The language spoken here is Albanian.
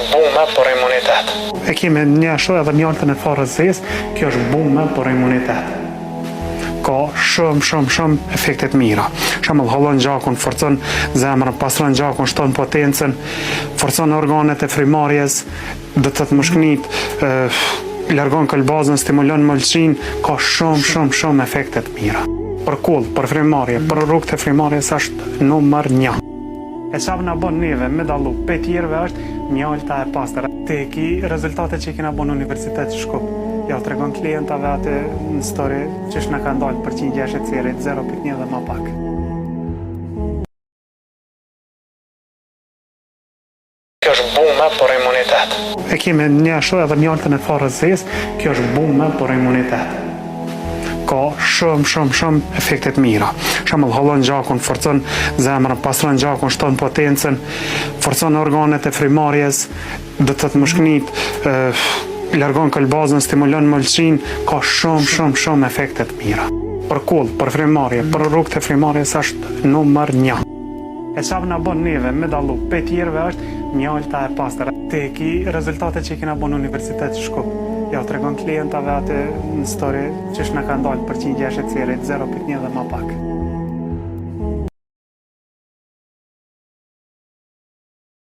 është bume për imunitet. E kemi një ashtu edhe mjaltën e farëzis, kjo është bume për imunitet. Ka shumë efektet mira. Shembull, hollon gjakun, forcon zemrën, pastron gjakun, shton potencën, forcon organet e frymarrjes, do të thotë mushkënit, largon kolbazën, stimulon molçin, ka shumë efektet mira. Për kull, për frymarrje, për rrugët e frymarrjes është numër 1. E çfarë na bën neve me dallu pe tjerëve është mjalta e pastër. Te ki rezultatet që kena bën në Universitet Shkup. Ja tregon klientave atë në story që na ka ndalë përqindja e shecerit 0.1 dhe më pak. Kjo është bume për imunitet. E kemi një ashtu edhe mjaltën e farëzis, kjo është bume për imunitet. Ka shumë efektet mira. Shembull, hollon gjakun, forcon zemrën, pastron gjakun, shton potencën, forcon organet e frymarrjes, do të thotë mushkënit, largon kolbazën, stimulon molçin, ka shumë efektet mira. Për kull, për frymarrje, për rrugët e frymarrjes është numër 1. E çfarë na bën neve me dallu pe tjerëve është mjalta e pastër. Te ki rezultatet që kena bën në Universitet Shkup. Ja tregon klientave atë në story që na ka ndalë përqindja e shecerit 0.1 dhe më pak.